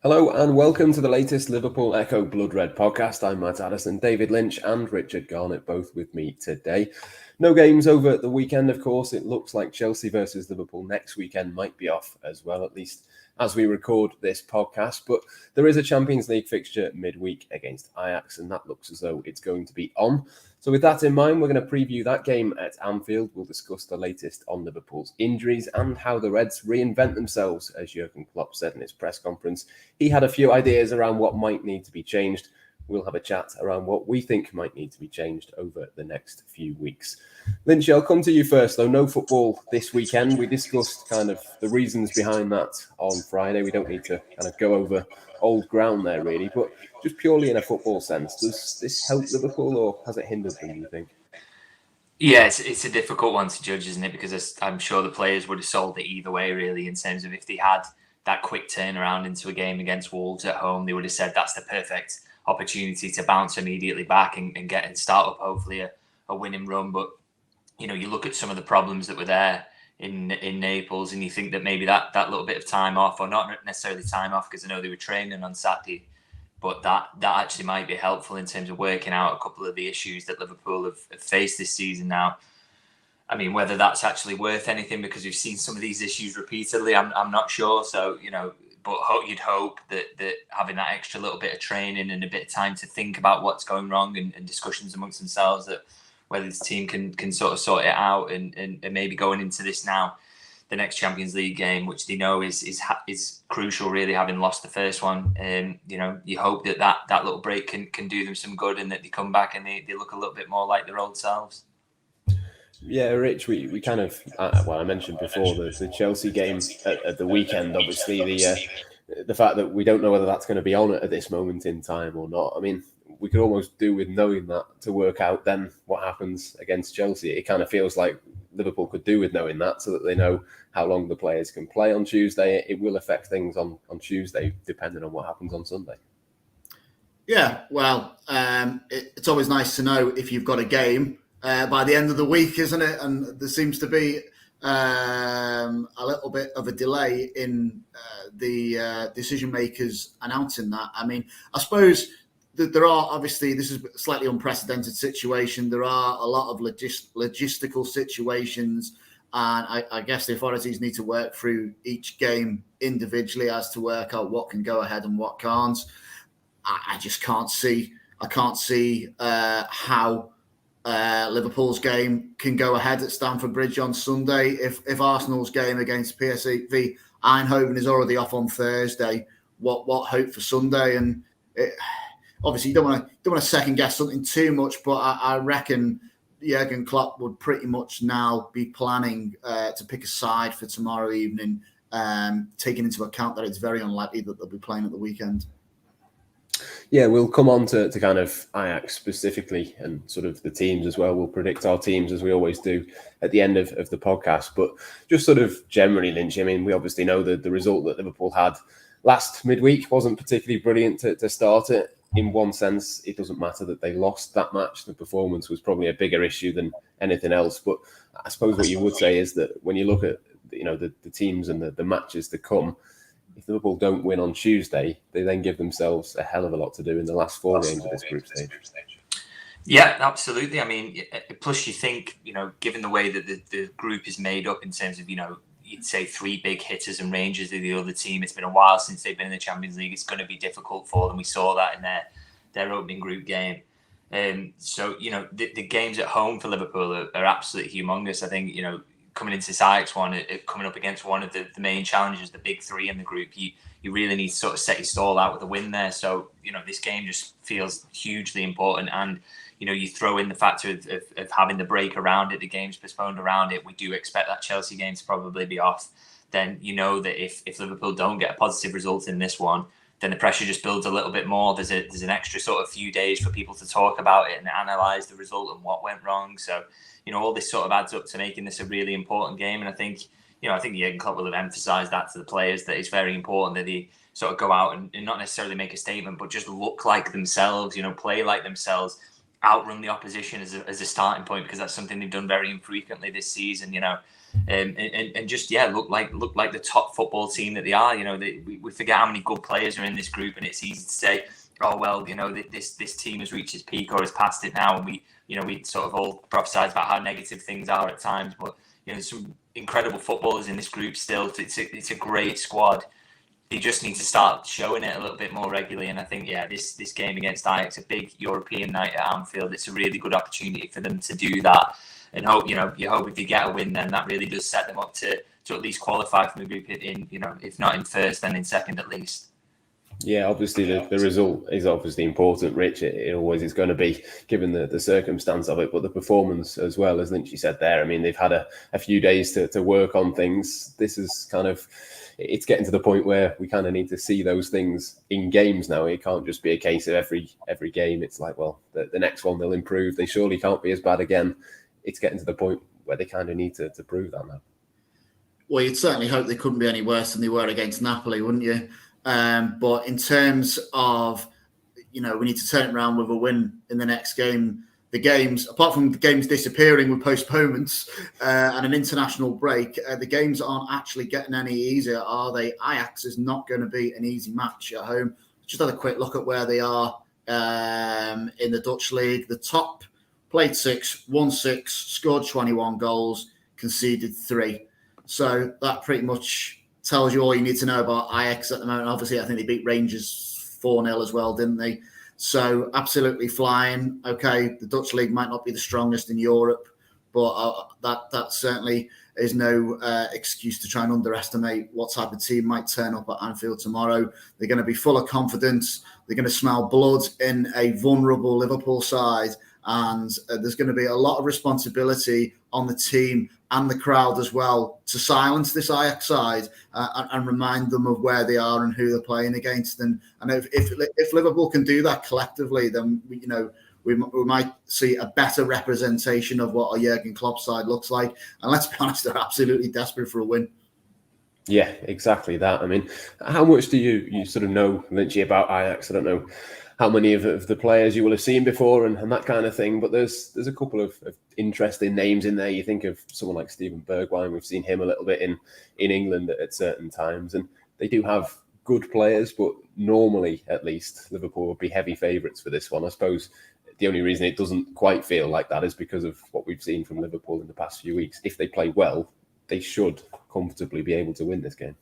Hello and welcome to the latest Liverpool Echo Blood Red podcast. I'm Addison, David Lynch and Richard Garnett both with me today. No games over the weekend, of course. It looks like Chelsea versus Liverpool next weekend might be off as well, at least as we record this podcast. But there is a Champions League fixture midweek against Ajax, and that looks as though it's going to be on. So with that in mind, we're going to preview that game at Anfield. We'll discuss the latest on Liverpool's injuries and how the Reds reinvent themselves, as Jurgen Klopp said in his press conference. He had a few ideas around what might need to be changed. We'll have a chat around what we think might need to be changed over the next few weeks. Lynch, I'll come to you first, though. No football this weekend. We discussed kind of the reasons behind that on Friday. We don't need to kind of go over old ground there, really. But just purely in a football sense, does this help Liverpool or has it hindered them, you think? Yeah, it's a difficult one to judge, isn't it? Because I'm sure the players would have sold it either way, really, in terms of if they had that quick turnaround into a game against Wolves at home, they would have said that's the perfect opportunity to bounce immediately back and get and start up hopefully a winning run. But you know, you look at some of the problems that were there in Naples, and you think that maybe that little bit of time off, or not necessarily time off, because I know they were training on Saturday, but that actually might be helpful in terms of working out a couple of the issues that Liverpool have faced this season now. I mean, whether that's actually worth anything, because we've seen some of these issues repeatedly, I'm not sure. So, you know, but you'd hope that having that extra little bit of training and a bit of time to think about what's going wrong and discussions amongst themselves, that whether the team can sort of sort it out and maybe going into this now, the next Champions League game, which they know is crucial, really, having lost the first one. You know, you hope that little break can do them some good and that they come back and they look a little bit more like their old selves. Yeah, Rich, we kind of, I mentioned before the Chelsea game at the weekend, obviously the fact that we don't know whether that's going to be on at this moment in time or not. I mean, we could almost do with knowing that to work out then what happens against Chelsea. It kind of feels like Liverpool could do with knowing that, so that they know how long the players can play on Tuesday. It will affect things on Tuesday, depending on what happens on Sunday. Yeah, well, it's always nice to know if you've got a game by the end of the week, isn't it? And there seems to be a little bit of a delay in the decision makers announcing that. I mean, I suppose that there are, obviously, this is a slightly unprecedented situation. There are a lot of logistical situations, and I guess the authorities need to work through each game individually as to work out what can go ahead and what can't. I just can't see. I can't see how Liverpool's game can go ahead at Stamford Bridge on Sunday. If Arsenal's game against PSV Eindhoven is already off on Thursday, what hope for Sunday? And obviously, you don't want to second guess something too much, but I reckon Jurgen Klopp would pretty much now be planning to pick a side for tomorrow evening, taking into account that it's very unlikely that they'll be playing at the weekend. Yeah, we'll come on to kind of Ajax specifically and sort of the teams as well. We'll predict our teams as we always do at the end of the podcast. But just sort of generally, Lynch, I mean, we obviously know that the result that Liverpool had last midweek wasn't particularly brilliant to start it. In one sense, it doesn't matter that they lost that match. The performance was probably a bigger issue than anything else. But I suppose what you would say is that when you look at the teams and the matches to come, if Liverpool don't win on Tuesday, they then give themselves a hell of a lot to do in the last 4 games of this group stage. Yeah, absolutely. I mean, plus you think, given the way that the group is made up in terms of, you'd say 3 big hitters and rangers of the other team. It's been a while since they've been in the Champions League. It's going to be difficult for them. We saw that in their opening group game. So, the games at home for Liverpool are absolutely humongous. I think, coming into this Ajax one, coming up against one of the main challenges, the big 3 in the group, you really need to sort of set your stall out with a win there. So, this game just feels hugely important. And, you throw in the factor of having the break around it, the game's postponed around it. We do expect that Chelsea game to probably be off. Then that if Liverpool don't get a positive result in this one, then the pressure just builds a little bit more. There's an extra sort of few days for people to talk about it and analyse the result and what went wrong. So, all this sort of adds up to making this a really important game. And I think Jurgen Klopp will have emphasised that to the players, that it's very important that they sort of go out and not necessarily make a statement, but just look like themselves, play like themselves. outrun the opposition as a starting point, because that's something they've done very infrequently this season, and just look like the top football team that they are. We forget how many good players are in this group, and it's easy to say, oh well, this team has reached its peak or has passed it now, and we sort of all prophesize about how negative things are at times, but there's some incredible footballers in this group still. It's a great squad. They just need to start showing it a little bit more regularly. And I think, this game against Ajax, a big European night at Anfield, it's a really good opportunity for them to do that. And hope, you hope if they get a win, then that really does set them up to at least qualify from the group in, if not in first, then in second at least. Yeah, obviously the result is obviously important, Rich. It always is going to be, given the circumstance of it, but the performance as well, as Lynch said there. I mean, they've had a few days to work on things. This is it's getting to the point where we kind of need to see those things in games now. It can't just be a case of every game. It's like, well, the next one they'll improve. They surely can't be as bad again. It's getting to the point where they kind of need to prove that now. Well, you'd certainly hope they couldn't be any worse than they were against Napoli, wouldn't you? But in terms of, we need to turn it around with a win in the next game. The games, apart from the games disappearing with postponements and an international break, the games aren't actually getting any easier, are they? Ajax is not going to be an easy match at home. Just had a quick look at where they are in the Dutch league. The top played 6, won 6, scored 21 goals, conceded 3. So that pretty much tells you all you need to know about Ajax at the moment. Obviously, I think they beat Rangers 4-0 as well, didn't they? So absolutely flying. Okay, the Dutch league might not be the strongest in Europe, but that certainly is no excuse to try and underestimate what type of team might turn up at Anfield tomorrow. They're going to be full of confidence. They're going to smell blood in a vulnerable Liverpool side. And there's going to be a lot of responsibility on the team and the crowd as well to silence this Ajax side and remind them of where they are and who they're playing against. And if Liverpool can do that collectively, then we might see a better representation of what a Jurgen Klopp side looks like. And let's be honest, they're absolutely desperate for a win. Yeah, exactly that. I mean, how much do you sort of know, Lynchy, about Ajax? I don't know how many of the players you will have seen before and that kind of thing, but there's a couple of interesting names in there. You think of someone like Steven Bergwijn. We've seen him a little bit in England at certain times, and they do have good players, but normally, at least, Liverpool would be heavy favourites for this one. I suppose the only reason it doesn't quite feel like that is because of what we've seen from Liverpool in the past few weeks. If they play well, they should comfortably be able to win this game.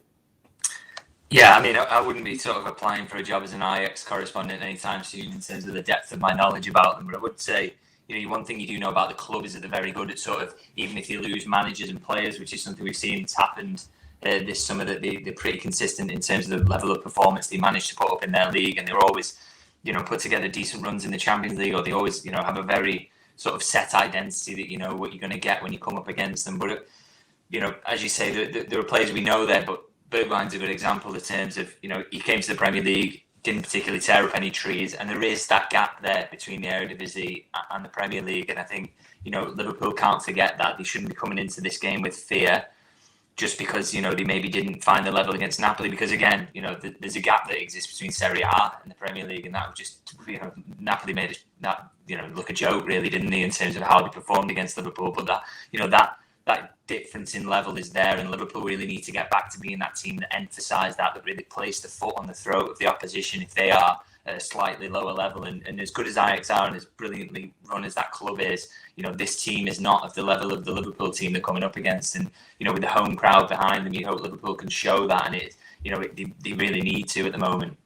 Yeah, I mean, I wouldn't be sort of applying for a job as an Ajax correspondent anytime soon in terms of the depth of my knowledge about them. But I would say, one thing you do know about the club is that they're very good at sort of, even if they lose managers and players, which is something we've seen it's happened this summer, that they're pretty consistent in terms of the level of performance they managed to put up in their league. And they're always, put together decent runs in the Champions League, or they always, have a very sort of set identity that you know what you're going to get when you come up against them. But, as you say, there are players we know there, but Bergwijn's a good example in terms of, he came to the Premier League, didn't particularly tear up any trees, and there is that gap there between the Eredivisie and the Premier League. And I think, Liverpool can't forget that. They shouldn't be coming into this game with fear just because, they maybe didn't find the level against Napoli, because again, there's a gap that exists between Serie A and the Premier League, and that was just, Napoli made that, look a joke really, didn't they, in terms of how they performed against Liverpool. But that difference in level is there, and Liverpool really need to get back to being that team that emphasise that really place the foot on the throat of the opposition if they are at a slightly lower level. And as good as Ajax are and as brilliantly run as that club is, this team is not of the level of the Liverpool team they're coming up against. And, with the home crowd behind them, you hope Liverpool can show that, and they really need to at the moment.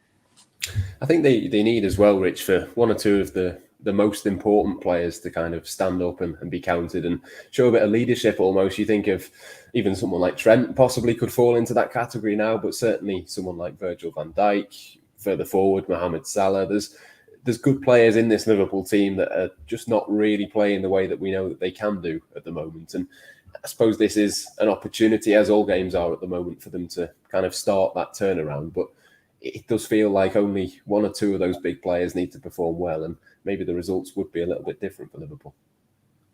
I think they need as well, Rich, for one or two of the most important players to kind of stand up and be counted and show a bit of leadership almost. You think of even someone like Trent possibly could fall into that category now, but certainly someone like Virgil van Dijk, further forward, Mohamed Salah. There's good players in this Liverpool team that are just not really playing the way that we know that they can do at the moment. And I suppose this is an opportunity, as all games are at the moment, for them to kind of start that turnaround. But it does feel like only one or two of those big players need to perform well, and maybe the results would be a little bit different for Liverpool.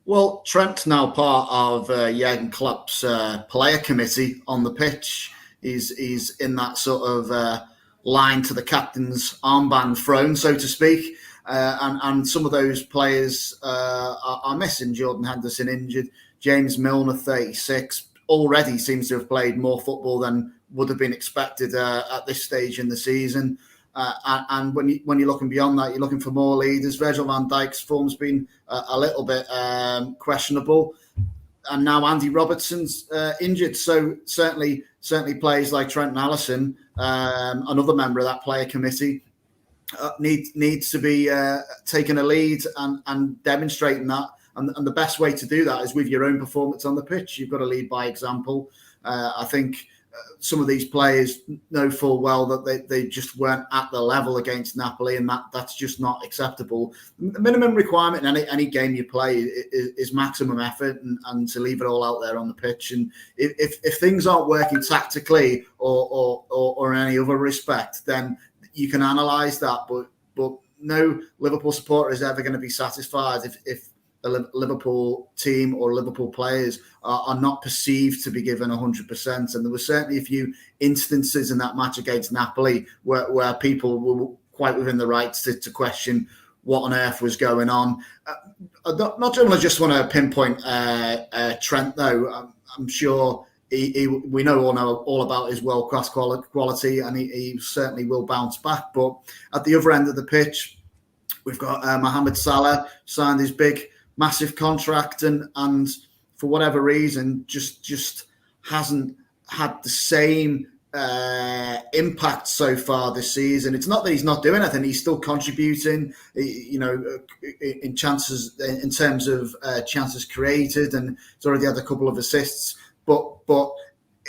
Well, Trent's now part of Jurgen Klopp's player committee on the pitch. He's in that sort of line to the captain's armband throne, so to speak. and some of those players are missing. Jordan Henderson injured, James Milner 36 already seems to have played more football than would have been expected at this stage in the season. And when you're looking beyond that, you're looking for more leaders. Virgil van Dijk's form's been a little bit questionable, and now Andy Robertson's injured. So certainly players like Trent and Addison, another member of that player committee, needs to be taking a lead and demonstrating that. And the best way to do that is with your own performance on the pitch. You've got to lead by example. I think some of these players know full well that they just weren't at the level against Napoli, and that's just not acceptable. The minimum requirement in any game you play is maximum effort and to leave it all out there on the pitch. And if things aren't working tactically or in any other respect, then you can analyse that. But no Liverpool supporter is ever going to be satisfied if the Liverpool team or Liverpool players are not perceived to be given 100%. And there were certainly a few instances in that match against Napoli where people were quite within the rights to question what on earth was going on. Not only just want to pinpoint Trent, though. I'm sure we know all about his world-class quality, and he certainly will bounce back. But at the other end of the pitch, we've got Mohamed Salah signed his big massive contract and for whatever reason just hasn't had the same impact so far this season. It's not that he's not doing anything; he's still contributing. In chances, in terms of chances created, and he's already had a couple of assists. But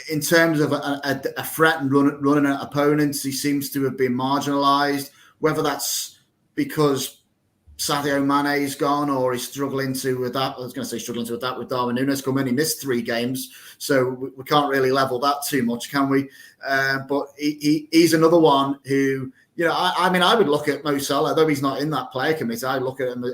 in terms of a threat and running at opponents, he seems to have been marginalised. Whether that's because Sadio Mane's gone, or he's struggling to adapt. I was going to say struggling to adapt with Darwin Núñez come in. He missed 3 games, so we can't really level that too much, can we? But he's another one who, I mean, I would look at Mo Salah, though he's not in that player committee. I look at him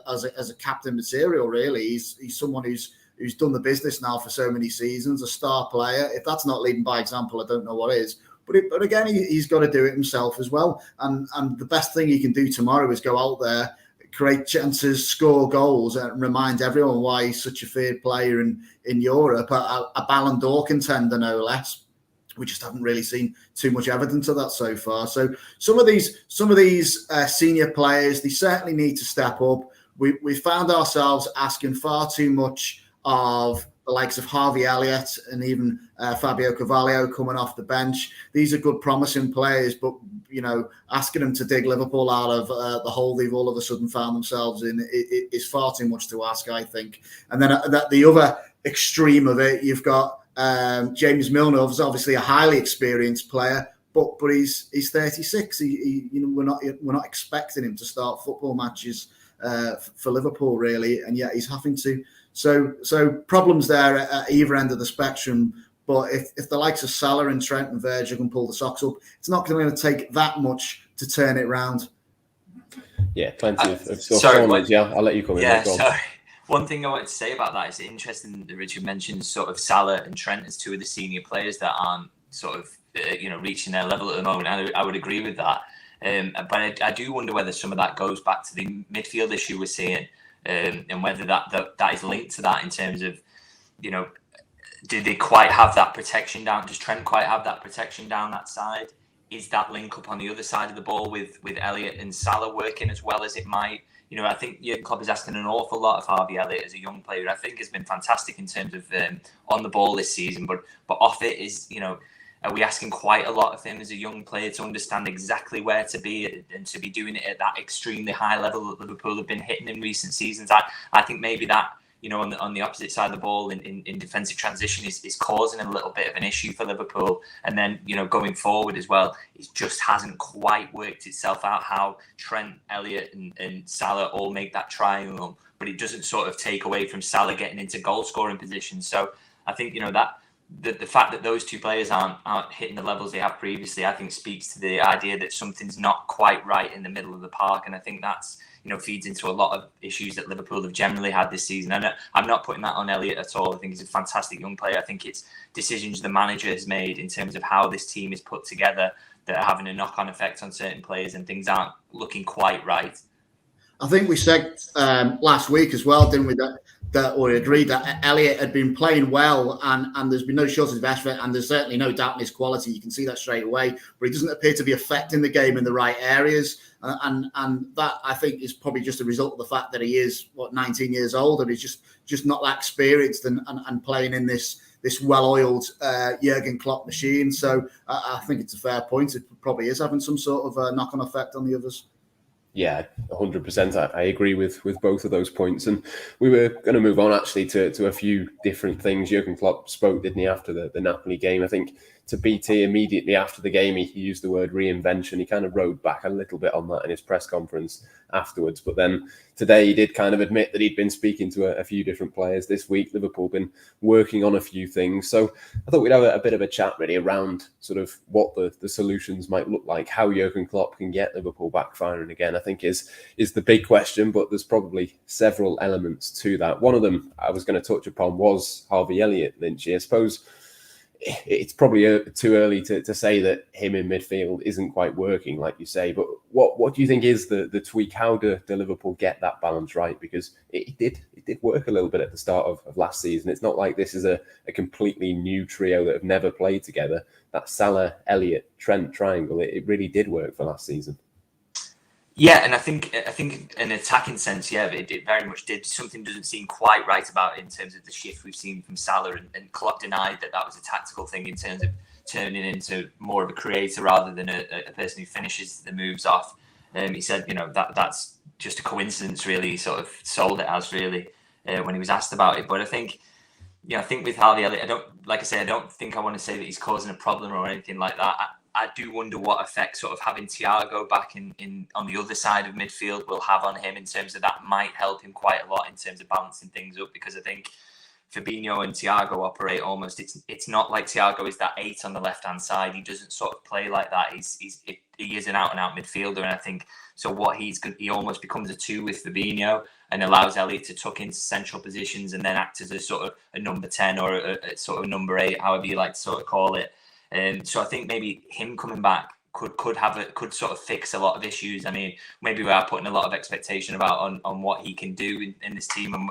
as a captain material. Really, he's someone who's done the business now for so many seasons, a star player. If that's not leading by example, I don't know what is. But again, he's got to do it himself as well. And the best thing he can do tomorrow is go out there, create chances, score goals, and remind everyone why he's such a feared player in Europe, a Ballon d'Or contender, no less. We just haven't really seen too much evidence of that so far. So some of these senior players, they certainly need to step up. We found ourselves asking far too much of the likes of Harvey Elliott and even Fabio Carvalho coming off the bench. These are good, promising players, but asking them to dig Liverpool out of the hole they've all of a sudden found themselves in is far too much to ask, I think. And then at the other extreme of it, you've got James Milner, who's obviously a highly experienced player, but he's 36. We're not expecting him to start football matches for Liverpool, really, and yet he's having to. So problems there at either end of the spectrum. But if the likes of Salah and Trent and Virgil can pull the socks up, it's not going to take that much to turn it round. Yeah, plenty of stuff. Sorry, yeah, I'll let you come in. Yeah, sorry. One thing I wanted to say about that is interesting that Richard mentioned sort of Salah and Trent as 2 of the senior players that aren't sort of reaching their level at the moment. I would agree with that. But I do wonder whether some of that goes back to the midfield issue we're seeing, and whether that is linked to that in terms of, did they quite have that protection down? Does Trent quite have that protection down that side? Is that link up on the other side of the ball with Elliott and Salah working as well as it might? I think Jurgen Klopp is asking an awful lot of Harvey Elliott as a young player. I think has been fantastic in terms of on the ball this season, but off it is, are we asking quite a lot of him as a young player to understand exactly where to be and to be doing it at that extremely high level that Liverpool have been hitting in recent seasons? I think maybe that, on the opposite side of the ball in defensive transition is causing a little bit of an issue for Liverpool. And then, going forward as well, it just hasn't quite worked itself out how Trent, Elliott and Salah all make that triangle, but it doesn't sort of take away from Salah getting into goal scoring positions. So I think, that the fact that those 2 players aren't hitting the levels they have previously, I think speaks to the idea that something's not quite right in the middle of the park. And I think that's, feeds into a lot of issues that Liverpool have generally had this season. And I'm not putting that on Elliott at all. I think he's a fantastic young player. I think it's decisions the manager has made in terms of how this team is put together that are having a knock-on effect on certain players, and things aren't looking quite right. I think we said last week as well, didn't we, that we agreed that Elliott had been playing well and there's been no shortage of effort and there's certainly no doubt in his quality. You can see that straight away, but he doesn't appear to be affecting the game in the right areas. And that, I think, is probably just a result of the fact that he is, 19 years old, and he's just not that experienced and playing in this well-oiled Jurgen Klopp machine. So I think it's a fair point. It probably is having some sort of knock-on effect on the others. Yeah, 100%. I agree with both of those points. And we were going to move on actually to a few different things. Jurgen Klopp spoke, didn't he, after the Napoli game? I think to BT immediately after the game, he used the word reinvention. He kind of rode back a little bit on that in his press conference afterwards. But then today he did kind of admit that he'd been speaking to a few different players this week. Liverpool been working on a few things. So I thought we'd have a bit of a chat really around sort of what the solutions might look like, how Jurgen Klopp can get Liverpool back firing again, I think is the big question, but there's probably several elements to that. One of them I was going to touch upon was Harvey Elliott, Lynch. I suppose it's probably too early to say that him in midfield isn't quite working, like you say, but what do you think is the tweak? How do Liverpool get that balance right? Because it did work a little bit at the start of last season. It's not like this is a completely new trio that have never played together. That Salah, Elliott, Trent triangle, it really did work for last season. Yeah, and I think in an attacking sense, yeah, it very much did. Something doesn't seem quite right about it in terms of the shift we've seen from Salah, and Klopp denied that was a tactical thing in terms of turning into more of a creator rather than a person who finishes the moves off. He said, that's just a coincidence, really. He sort of sold it as really when he was asked about it. But I think with Harvey Elliott, I don't think I want to say that he's causing a problem or anything like that. I do wonder what effect sort of having Thiago back in on the other side of midfield will have on him in terms of that might help him quite a lot in terms of balancing things up, because I think Fabinho and Thiago operate almost. It's not like Thiago is that 8 on the left hand side. He doesn't sort of play like that. He is an out and out midfielder, and I think so. What he almost becomes a 2 with Fabinho and allows Elliott to tuck into central positions and then act as a sort of a number 10 or a sort of number 8, however you like to sort of call it. So I think maybe him coming back could sort of fix a lot of issues. I mean, maybe we are putting a lot of expectation about on what he can do in this team, and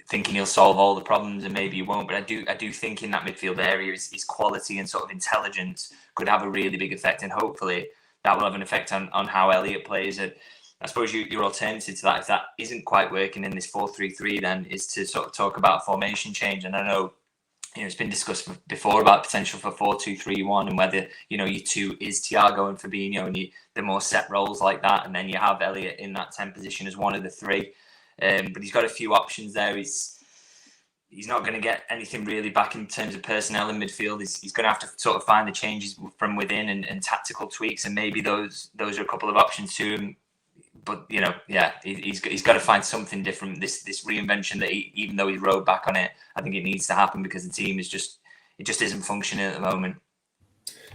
thinking he'll solve all the problems, and maybe he won't. But I do think in that midfield area, his quality and sort of intelligence could have a really big effect, and hopefully that will have an effect on how Elliott plays. And I suppose your alternative to that, if that isn't quite working in this 4-3-3, then is to sort of talk about formation change. And I know it's been discussed before about potential for 4-2-3-1 and whether your 2 is Thiago and Fabinho and the more set roles like that, and then you have Elliott in that 10 position as one of the 3. But he's got a few options there. He's not going to get anything really back in terms of personnel in midfield. He's going to have to sort of find the changes from within and tactical tweaks, and maybe those are a couple of options to him. But he's got to find something different. This reinvention that even though he rode back on it, I think it needs to happen because the team is just isn't functioning at the moment.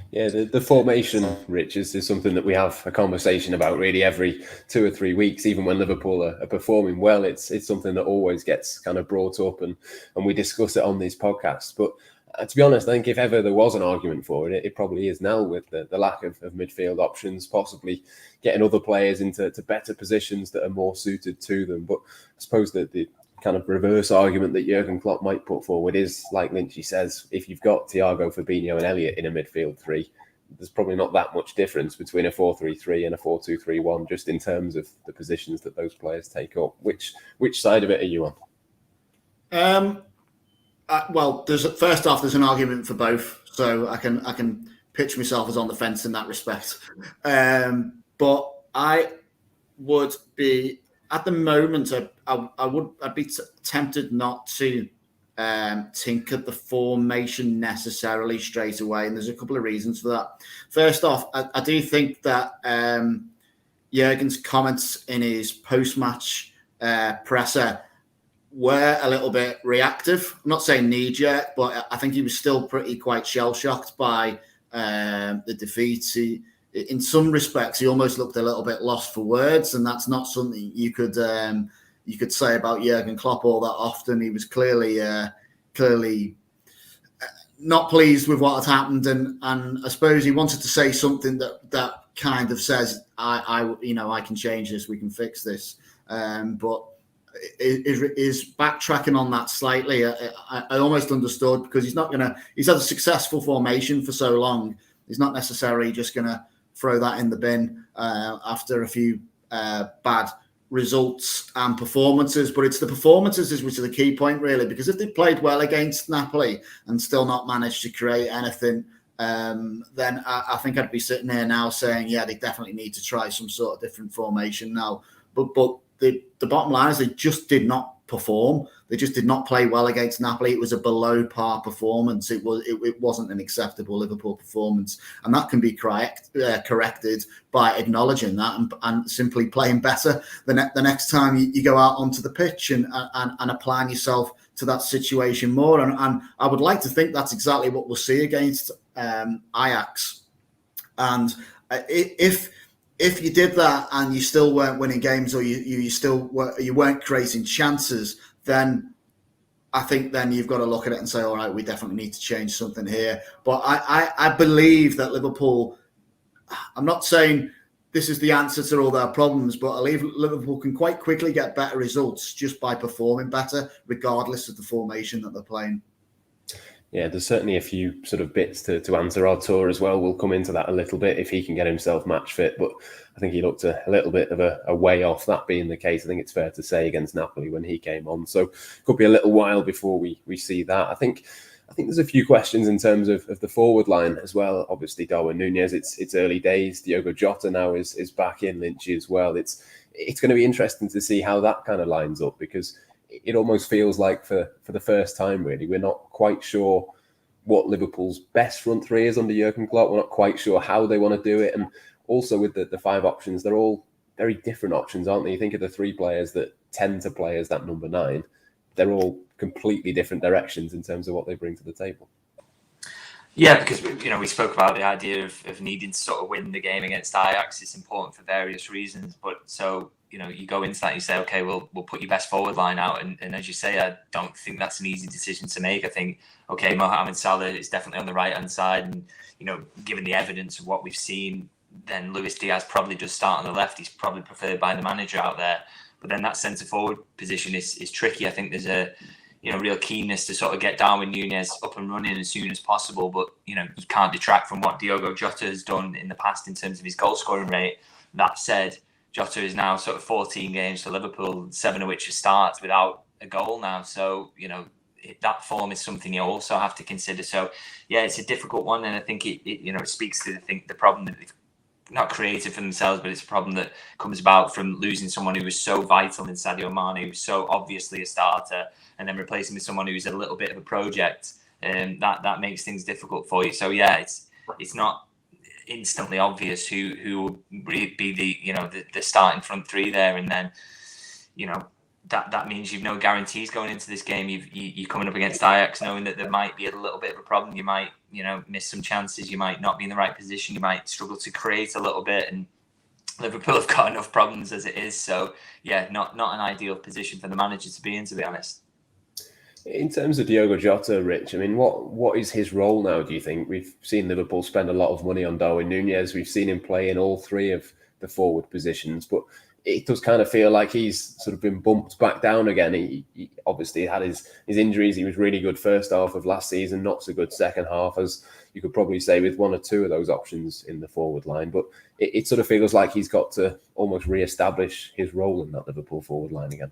Yeah, the formation, Rich, is something that we have a conversation about really every 2 or 3 weeks. Even when Liverpool are performing well, it's something that always gets kind of brought up and we discuss it on these podcasts. But to be honest, I think if ever there was an argument for it, it probably is now with the lack of midfield options, possibly getting other players into better positions that are more suited to them. But I suppose that the kind of reverse argument that Jurgen Klopp might put forward is, like Lynchy says, if you've got Thiago, Fabinho and Elliott in a midfield 3, there's probably not that much difference between a 4-3-3 and a 4-2-3-1, just in terms of the positions that those players take up. Which side of it are you on? Well, there's an argument for both, so I can pitch myself as on the fence in that respect. But I would be at the moment. I'd be tempted not to tinker the formation necessarily straight away, and there's a couple of reasons for that. First off, I do think that Jurgen's comments in his post-match presser were a little bit reactive. I'm not saying knee-jerk, but I think he was still quite shell-shocked by the defeat. In some respects, he almost looked a little bit lost for words, and that's not something you could say about Jurgen Klopp all that often. He was clearly not pleased with what had happened, and I suppose he wanted to say something that kind of says, I can change this, we can fix this. But is backtracking on that slightly. I almost understood, because he's had a successful formation for so long. He's not necessarily just going to throw that in the bin after a few bad results and performances. But it's the performances which are the key point, really, because if they played well against Napoli and still not managed to create anything, then I think I'd be sitting here now saying, yeah, they definitely need to try some sort of different formation now. But the bottom line is they just did not perform. They just did not play well against Napoli. It was a below par performance. It wasn't an acceptable Liverpool performance, and that can be corrected by acknowledging that and simply playing better the next time you go out onto the pitch and applying yourself to that situation more. And I would like to think that's exactly what we'll see against Ajax. And if you did that and you still weren't winning games, or you weren't creating chances, then I think then you've got to look at it and say, all right, we definitely need to change something here. But I believe that Liverpool, I'm not saying this is the answer to all their problems, but I believe Liverpool can quite quickly get better results just by performing better, regardless of the formation that they're playing. Yeah, there's certainly a few sort of bits to answer Artur as well. We'll come into that a little bit if he can get himself match fit, but I think he looked a little bit of a way off, that being the case. I think it's fair to say, against Napoli when he came on. So could be a little while before we see that. I think there's a few questions in terms of the forward line as well. Obviously, Darwin Núñez, it's early days. Diogo Jota now is back in, Lynch as well. It's going to be interesting to see how that kind of lines up, because it almost feels like for the first time, really, we're not quite sure what Liverpool's best front three is under Jurgen Klopp. We're not quite sure how they want to do it. And also with the five options, they're all very different options, aren't they? You think of the three players that tend to play as that number 9, they're all completely different directions in terms of what they bring to the table. Yeah, because we spoke about the idea of needing to sort of win the game against Ajax. It's important for various reasons, but so you go into that and you say, okay, we'll put your best forward line out, and as you say, I don't think that's an easy decision to make. I think, okay, Mohamed Salah is definitely on the right hand side, and given the evidence of what we've seen, then Luis Diaz probably does start on the left. He's probably preferred by the manager out there, but then that centre forward position is tricky. I think there's a real keenness to sort of get Darwin Núñez up and running as soon as possible. But, you can't detract from what Diogo Jota has done in the past in terms of his goal scoring rate. That said, Jota is now sort of 14 games for Liverpool, 7 of which are starts without a goal now. So, that form is something you also have to consider. So, yeah, it's a difficult one. And I think it speaks to the problem that they've not created for themselves, but it's a problem that comes about from losing someone who was so vital in Sadio Mane, who was so obviously a starter, and then replacing with someone who's a little bit of a project. That makes things difficult for you. So yeah, it's not instantly obvious who will be the starting front three there, and then that means you've no guarantees going into this game. You're coming up against Ajax knowing that there might be a little bit of a problem. You might miss some chances. You might not be in the right position. You might struggle to create a little bit, and Liverpool have got enough problems as it is. So yeah, not an ideal position for the manager to be in, to be honest. In terms of Diogo Jota, Rich, I mean, what is his role now, do you think? We've seen Liverpool spend a lot of money on Darwin Núñez. We've seen him play in all 3 of the forward positions, but it does kind of feel like he's sort of been bumped back down again. He obviously had his injuries. He was really good first half of last season, not so good second half, as you could probably say with 1 or 2 of those options in the forward line. But it sort of feels like he's got to almost re-establish his role in that Liverpool forward line again.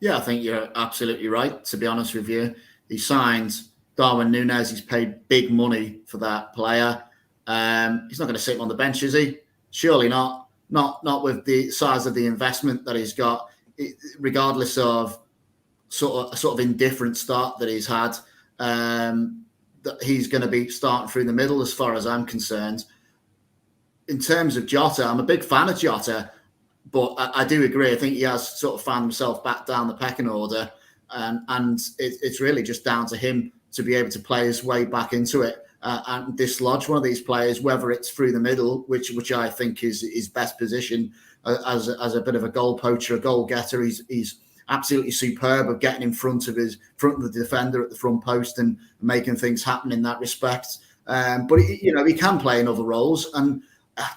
Yeah, I think you're absolutely right, to be honest with you. He signed Darwin Núñez. He's paid big money for that player. He's not going to sit him on the bench, is he? Surely not. Not with the size of the investment that he's got, regardless of sort of indifferent start that he's had. That he's going to be starting through the middle, as far as I'm concerned. In terms of Jota, I'm a big fan of Jota, but I do agree. I think he has sort of found himself back down the pecking order, and it's really just down to him to be able to play his way back into it. And dislodge one of these players, whether it's through the middle, which I think is his best position as a bit of a goal poacher, a goal getter. He's absolutely superb at getting in front of the defender at the front post and making things happen in that respect. But he can play in other roles, and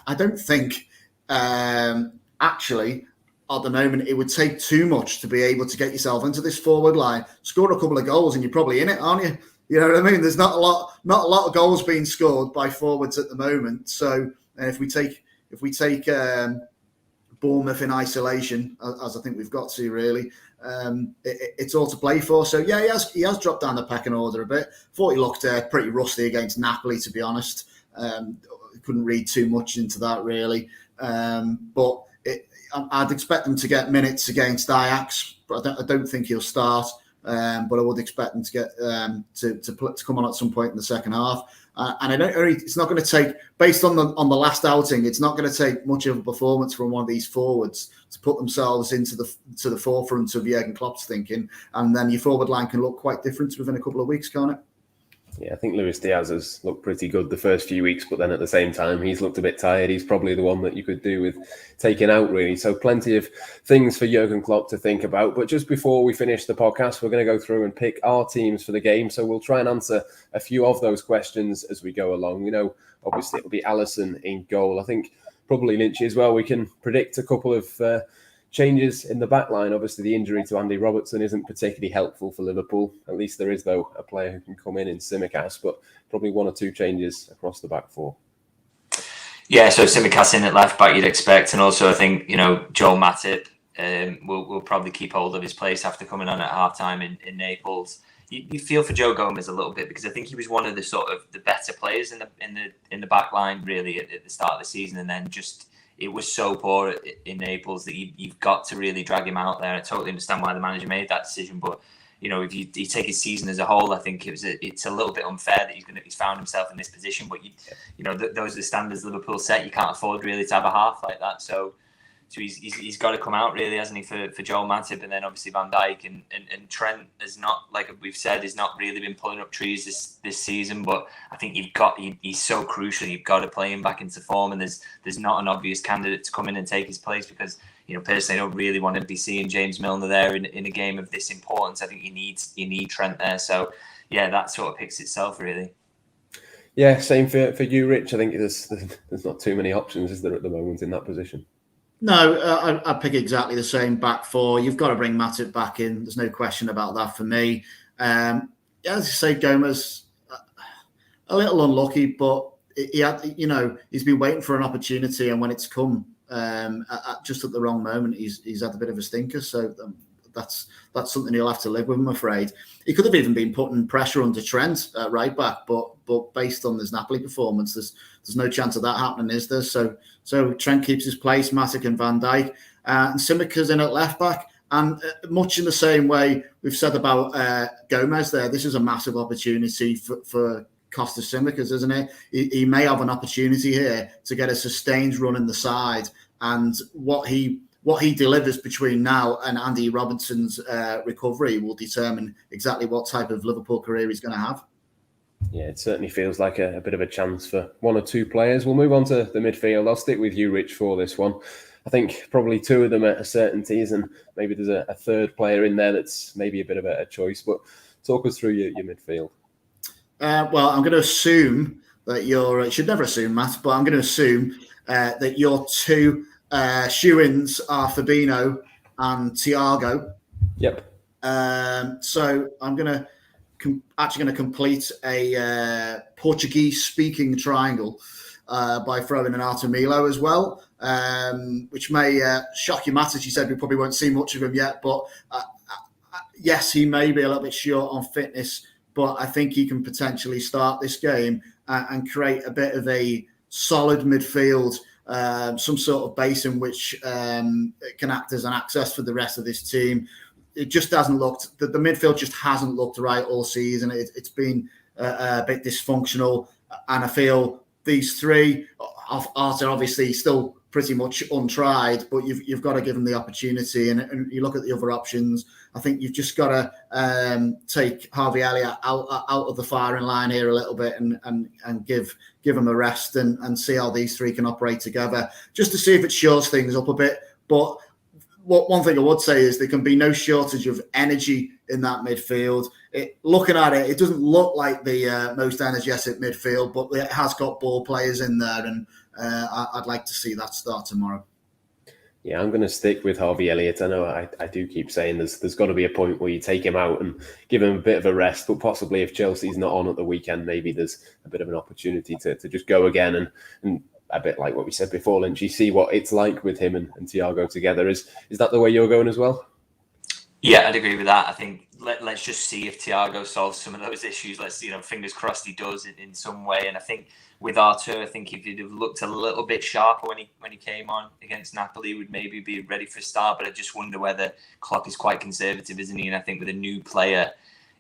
I don't think actually at the moment it would take too much to be able to get yourself into this forward line, score a couple of goals, and you're probably in it, aren't you? You know what I mean? There's not a lot of goals being scored by forwards at the moment. So if we take Bournemouth in isolation, as I think we've got to really, it's all to play for. So yeah, he has dropped down the pecking order a bit. Thought he looked pretty rusty against Napoli, to be honest. Couldn't read too much into that really, but I'd expect him to get minutes against Ajax, but I don't think he'll start. But I would expect him to get to come on at some point in the second half. And it's not going to take, based on the last outing, it's not going to take much of a performance from one of these forwards to put themselves into the forefront of Jurgen Klopp's thinking, and then your forward line can look quite different within a couple of weeks, can't it? Yeah, I think Luis Diaz has looked pretty good the first few weeks, but then at the same time, he's looked a bit tired. He's probably the one that you could do with taking out, really. So plenty of things for Jurgen Klopp to think about. But just before we finish the podcast, we're going to go through and pick our teams for the game. So we'll try and answer a few of those questions as we go along. Obviously, it'll be Addison in goal. I think probably Lynch as well. We can predict a couple of changes in the back line. Obviously, the injury to Andy Robertson isn't particularly helpful for Liverpool. At least there is, though, a player who can come in Tsimikas, but probably one or two changes across the back four. Yeah, so Tsimikas in at left back, you'd expect. And also, I think, Joel Matip will probably keep hold of his place after coming on at half-time in Naples. You feel for Joe Gomez a little bit, because I think he was one of the better players in the back line, really, at the start of the season, and then just... it was so poor in Naples that you've got to really drag him out there. I totally understand why the manager made that decision, but if you take his season as a whole, I think it's a little bit unfair that he's found himself in this position. But those are the standards Liverpool set. You can't afford really to have a half like that. So he's got to come out, really, hasn't he, for Joel Matip, and then obviously Van Dijk and Trent has not, like we've said, has not really been pulling up trees this season. But I think he's so crucial. You've got to play him back into form, and there's not an obvious candidate to come in and take his place, because personally I don't really want to be seeing James Milner there in a game of this importance. I think you need Trent there. So yeah, that sort of picks itself, really. Yeah, same for you, Rich. I think there's not too many options, is there, at the moment in that position? No, I'd pick exactly the same back four. You've got to bring Matip back in. There's no question about that for me. As you say, Gomez, a little unlucky, but he's been waiting for an opportunity, and when it's come just at the wrong moment, he's had a bit of a stinker. So that's something he'll have to live with, I'm afraid. He could have even been putting pressure under Trent at right back, but based on this Napoli performance, there's no chance of that happening, is there? So Trent keeps his place, Matic and Van Dijk, and Tsimikas in at left back. And much in the same way we've said about Gomez there, this is a massive opportunity for Kostas Tsimikas, isn't it? He may have an opportunity here to get a sustained run in the side, and what he delivers between now and Andy Robertson's recovery will determine exactly what type of Liverpool career he's going to have. Yeah, it certainly feels like a bit of a chance for one or two players. We'll move on to the midfield. I'll stick with you, Rich, for this one. I think probably two of them are certainties, and maybe there's a third player in there that's maybe a bit of a choice. But talk us through your midfield. Well, I'm going to assume that you should never assume, Matt, but I'm going to assume that your two shoe-ins are Fabinho and Thiago. Yep. So I'm actually going to complete a Portuguese-speaking triangle by throwing in Artemilo as well, which may shock you, Matt, as you said. We probably won't see much of him yet, but yes, he may be a little bit short on fitness, but I think he can potentially start this game and create a bit of a solid midfield, some sort of base in which can act as an access for the rest of this team. It just hasn't looked, the midfield just hasn't looked right all season. It's been a bit dysfunctional, and I feel these three are obviously still pretty much untried, but you've got to give them the opportunity. And you look at the other options, I think you've just got to take Harvey Elliott out of the firing line here a little bit and give him a rest and see how these three can operate together, just to see if it shores things up a bit. But one thing I would say is there can be no shortage of energy in that midfield. looking at it, it doesn't look like the most energetic midfield, but it has got ball players in there, and I'd like to see that start tomorrow. Yeah, I'm going to stick with Harvey Elliott. I know I do keep saying there's got to be a point where you take him out and give him a bit of a rest, but possibly if Chelsea's not on at the weekend, maybe there's a bit of an opportunity to just go again and a bit like what we said before, Lynch, you see what it's like with him and Thiago together. Is that the way you're going as well? Yeah, I'd agree with that. I think let's just see if Thiago solves some of those issues. Let's, fingers crossed he does in some way. And I think with Artur, I think if he'd have looked a little bit sharper when he came on against Napoli, would maybe be ready for a start. But I just wonder whether Klopp is quite conservative, isn't he? And I think with a new player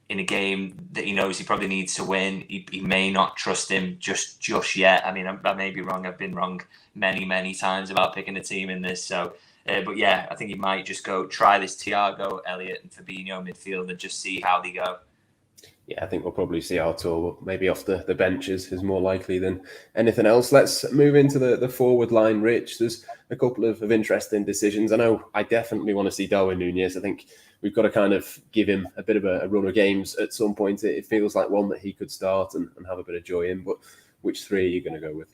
in a game that he knows he probably needs to win, he may not trust him just yet. I mean, I may be wrong. I've been wrong many times about picking a team in this. So. But yeah, I think he might just go try this Thiago, Elliott, and Fabinho midfield and just see how they go. Yeah, I think we'll probably see Artur maybe off the bench is more likely than anything else. Let's move into the forward line, Rich. There's a couple of interesting decisions. I know I definitely want to see Darwin Núñez. I think we've got to kind of give him a bit of a run of games at some point. It feels like one that he could start and have a bit of joy in. But which three are you going to go with?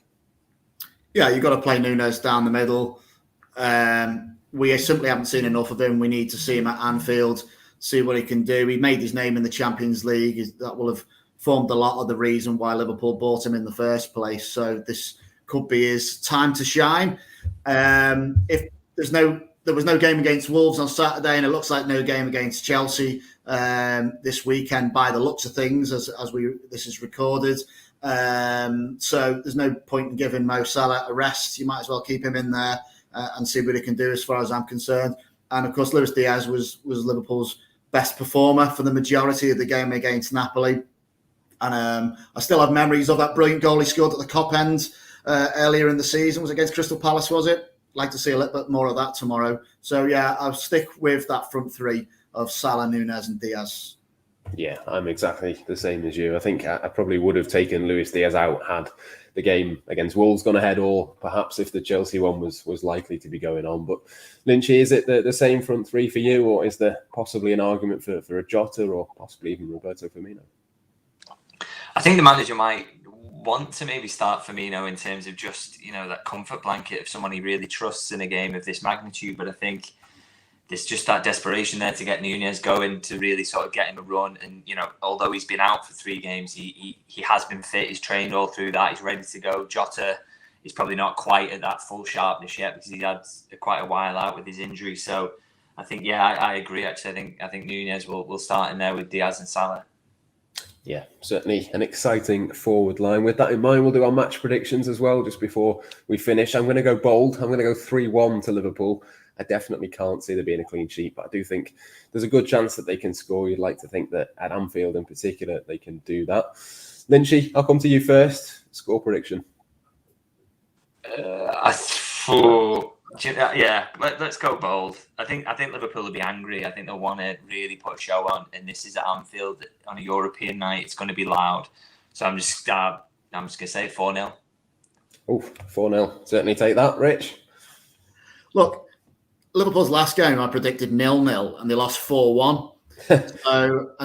Yeah, you've got to play Núñez down the middle. We simply haven't seen enough of him. We need to see him at Anfield, see what he can do. He made his name in the Champions League. That will have formed a lot of the reason why Liverpool bought him in the first place. So this could be his time to shine. If there was no game against Wolves on Saturday, and it looks like no game against Chelsea this weekend by the looks of things as this is recorded. So there's no point in giving Mo Salah a rest. You might as well keep him in there and see what he can do as far as I'm concerned. And of course, Luis Diaz was Liverpool's best performer for the majority of the game against Napoli. And I still have memories of that brilliant goal he scored at the Kop end earlier in the season. Was it against Crystal Palace, was it? Like to see a little bit more of that tomorrow. So yeah, I'll stick with that front three of Salah, Núñez and Diaz. Yeah, I'm exactly the same as you. I think I probably would have taken Luis Diaz out had the game against Wolves gone ahead, or perhaps if the Chelsea one was likely to be going on. But Lynchy, is it the same front three for you, or is there possibly an argument for a Jota or possibly even Roberto Firmino? I think the manager might want to maybe start Firmino in terms of just, that comfort blanket of someone he really trusts in a game of this magnitude. But I think there's just that desperation there to get Núñez going, to really sort of get him a run. And, although he's been out for 3 games, he has been fit. He's trained all through that. He's ready to go. Jota is probably not quite at that full sharpness yet because he had quite a while out with his injury. So I think, I agree, actually. I think Núñez will start in there with Diaz and Salah. Yeah, certainly an exciting forward line. With that in mind, we'll do our match predictions as well just before we finish. I'm going to go bold. I'm going to go 3-1 to Liverpool. I definitely can't see there being a clean sheet, but I do think there's a good chance that they can score. You'd like to think that at Anfield in particular, they can do that. Lynchy, I'll come to you first. Score prediction. Let's go bold. I think Liverpool will be angry. I think they'll want to really put a show on, and this is at Anfield on a European night. It's going to be loud. So I'm just going to say 4-0. Oh, 4-0. Certainly take that, Rich. Look, Liverpool's last game I predicted 0-0 and they lost 4-1.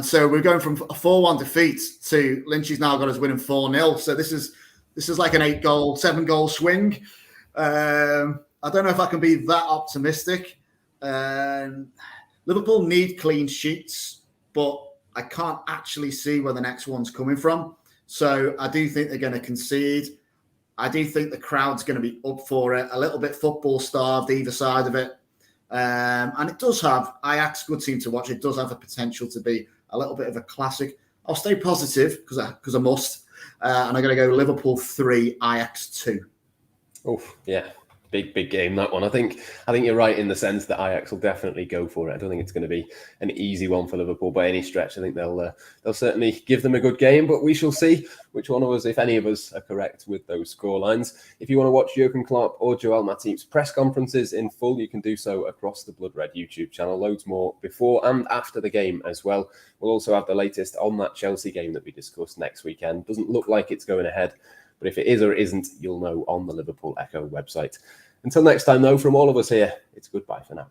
So we're going from a 4-1 defeat to Lynchy's now got us winning 4-0. So this is like an 7-goal swing. I don't know if I can be that optimistic. Liverpool need clean sheets, but I can't actually see where the next one's coming from. So I do think they're going to concede. I do think the crowd's going to be up for it, a little bit football starved either side of it. And it does have, Ajax, good team to watch. It does have a potential to be a little bit of a classic. I'll stay positive because I must. And I'm going to go Liverpool 3, Ajax 2. Oh, yeah. Big game, that one. I think you're right in the sense that Ajax will definitely go for it. I don't think it's going to be an easy one for Liverpool by any stretch. I think they'll certainly give them a good game, but we shall see which one of us, if any of us, are correct with those scorelines. If you want to watch Jurgen Klopp or Joel Matip's press conferences in full, you can do so across the Blood Red YouTube channel. Loads more before and after the game as well. We'll also have the latest on that Chelsea game that we discussed next weekend. Doesn't look like it's going ahead, but if it is or it isn't, you'll know on the Liverpool Echo website. Until next time, though, from all of us here, it's goodbye for now.